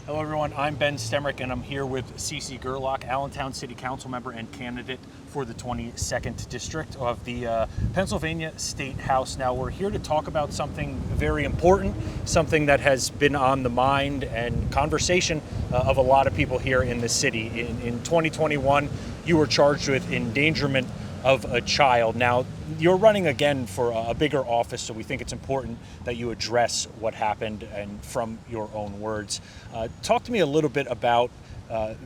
Hello, everyone. I'm Ben Stemrick, and I'm here with CC Gerlach, Allentown City Council member and candidate for the 22nd District of the Pennsylvania State House. Now, we're here to talk about something very important, something that has been on the mind and conversation of a lot of people here in the city. In 2021, you were charged with endangerment of a child. Now, you're running again for a bigger office, so we think it's important that you address what happened and from your own words. Talk to me a little bit about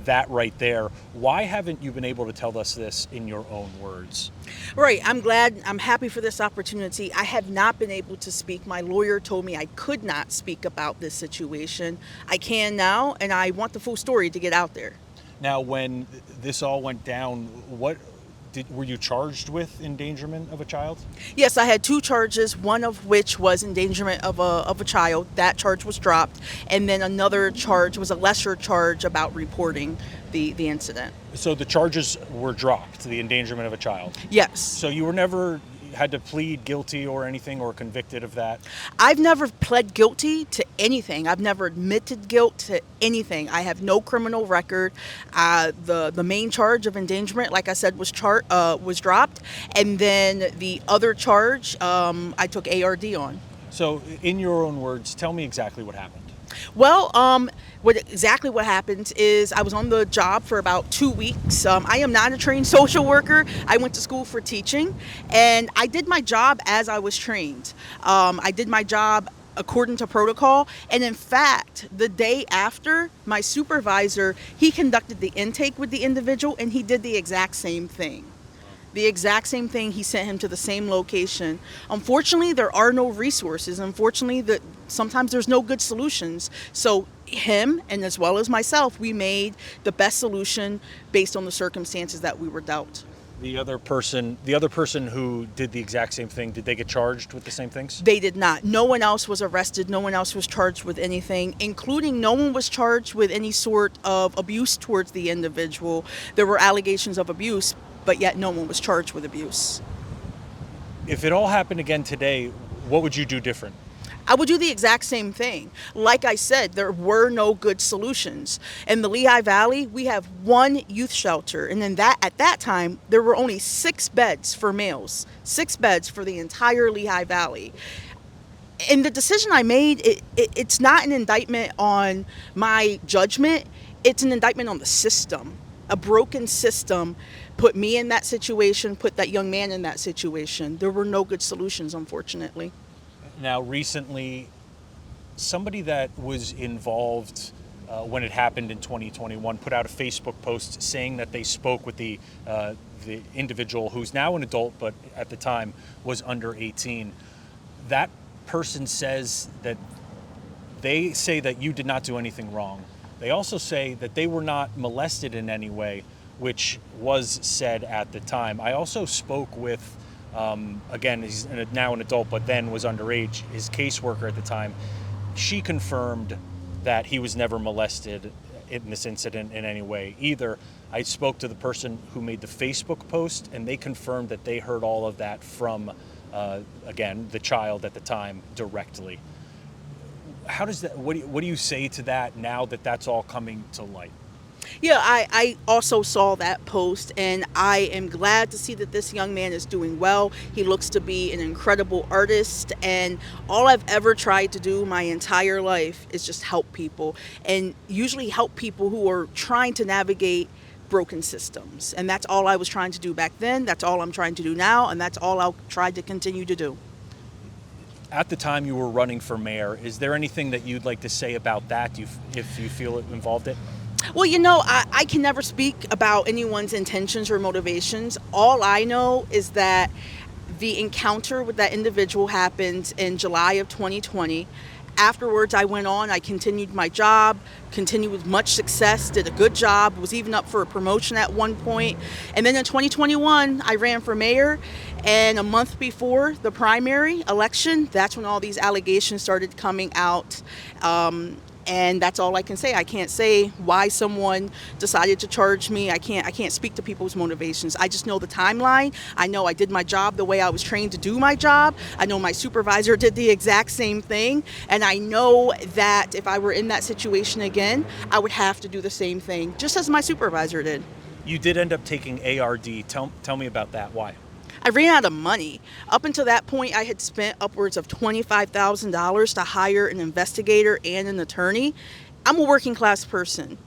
that right there. Why haven't you been able to tell us this in your own words? Right. I'm happy for this opportunity. I have not been able to speak. My lawyer told me I could not speak about this situation. I can now, and I want the full story to get out there. Now, when this all went down, were you charged with endangerment of a child? Yes, I had two charges, one of which was endangerment of a child. That charge was dropped. And then another charge was a lesser charge about reporting the incident. So the charges were dropped, the endangerment of a child? Yes. So you were never had to plead guilty or anything, or convicted of that? I've never pled guilty to anything. I've never admitted guilt to anything. I have no criminal record. The main charge of endangerment, like I said, was dropped, and then the other charge I took ARD on. So, in your own words, tell me exactly what happened. Well, what happened is I was on the job for about 2 weeks. I am not a trained social worker. I went to school for teaching, and I did my job as I was trained. I did my job according to protocol, and in fact, the day after, my supervisor, he conducted the intake with the individual, and he did the exact same thing. He sent him to the same location. Unfortunately, there are no resources. Unfortunately, sometimes there's no good solutions. So him, and as well as myself, we made the best solution based on the circumstances that we were dealt. The other person who did the exact same thing, did they get charged with the same things? They did not. No one else was arrested. No one else was charged with anything, including no one was charged with any sort of abuse towards the individual. There were allegations of abuse, but yet no one was charged with abuse. If it all happened again today, what would you do different? I would do the exact same thing. Like I said, there were no good solutions. In the Lehigh Valley, we have one youth shelter, and at that time, there were only 6 beds for males, 6 beds for the entire Lehigh Valley. And the decision I made, it's not an indictment on my judgment, it's an indictment on the system. A broken system put me in that situation, put that young man in that situation. There were no good solutions, unfortunately. Now, recently, somebody that was involved when it happened in 2021 put out a Facebook post saying that they spoke with the individual who's now an adult, but at the time was under 18. That person says that they say that you did not do anything wrong. They also say that they were not molested in any way, which was said at the time. I also spoke with, again, he's now an adult, but then was underage, his caseworker at the time. She confirmed that he was never molested in this incident in any way either. I spoke to the person who made the Facebook post, and they confirmed that they heard all of that from, again, the child at the time directly. How does that? What do you say to that now that that's all coming to light? Yeah, I also saw that post, and I am glad to see that this young man is doing well. He looks to be an incredible artist, and all I've ever tried to do my entire life is just help people, and usually help people who are trying to navigate broken systems. And that's all I was trying to do back then, that's all I'm trying to do now, and that's all I'll try to continue to do. At the time you were running for mayor, is there anything that you'd like to say about that, if you feel it involved it? Well, I can never speak about anyone's intentions or motivations. All I know is that the encounter with that individual happened in July of 2020. Afterwards, I went on, I continued my job, continued with much success, did a good job, was even up for a promotion at one point. And then in 2021, I ran for mayor, and a month before the primary election, that's when all these allegations started coming out. And that's all I can say. I can't say why someone decided to charge me. I can't speak to people's motivations. I just know the timeline. I know I did my job the way I was trained to do my job. I know my supervisor did the exact same thing. And I know that if I were in that situation again, I would have to do the same thing, just as my supervisor did. You did end up taking ARD. Tell me about that. Why? I ran out of money. Up until that point, I had spent upwards of $25,000 to hire an investigator and an attorney. I'm a working class person.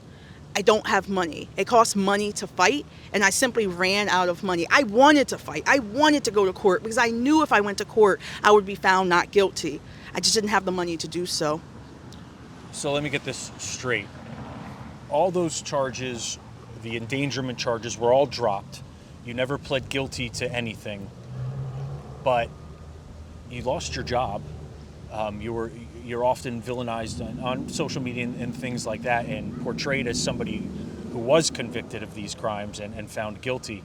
I don't have money. It costs money to fight, and I simply ran out of money. I wanted to fight. I wanted to go to court because I knew if I went to court, I would be found not guilty. I just didn't have the money to do so. So let me get this straight. All those charges, the endangerment charges, were all dropped. You never pled guilty to anything, but you lost your job. You're often villainized on social media and things like that, and portrayed as somebody who was convicted of these crimes and found guilty.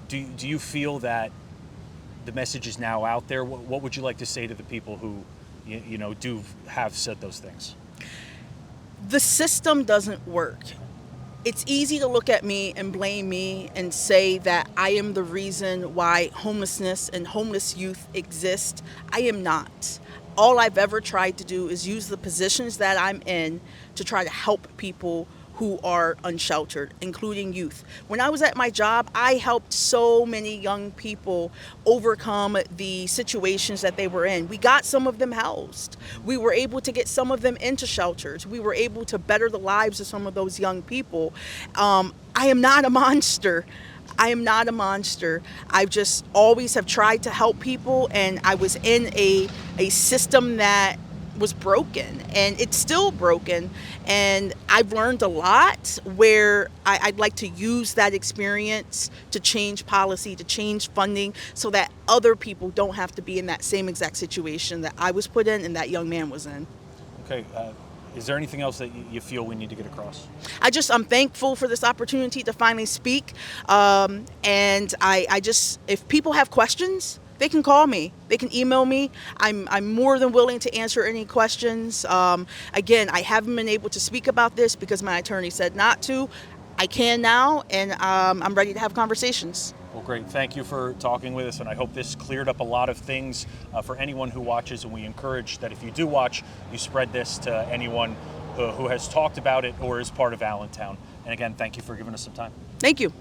Do you feel that the message is now out there? What would you like to say to the people who do have said those things? The system doesn't work. It's easy to look at me and blame me and say that I am the reason why homelessness and homeless youth exist. I am not. All I've ever tried to do is use the positions that I'm in to try to help people who are unsheltered, including youth. When I was at my job, I helped so many young people overcome the situations that they were in. We got some of them housed. We were able to get some of them into shelters. We were able to better the lives of some of those young people. I am not a monster. I am not a monster. I just always have tried to help people, and I was in a system that was broken, and it's still broken, and I've learned a lot where I'd like to use that experience to change policy, to change funding, so that other people don't have to be in that same exact situation that I was put in and that young man was in. Okay, is there anything else that you feel we need to get across? I'm thankful for this opportunity to finally speak, and I just, if people have questions, they can call me. They can email me. I'm more than willing to answer any questions. Again, I haven't been able to speak about this because my attorney said not to. I can now, and I'm ready to have conversations. Well, great. Thank you for talking with us, and I hope this cleared up a lot of things for anyone who watches, and we encourage that if you do watch, you spread this to anyone who has talked about it or is part of Allentown. And again, thank you for giving us some time. Thank you.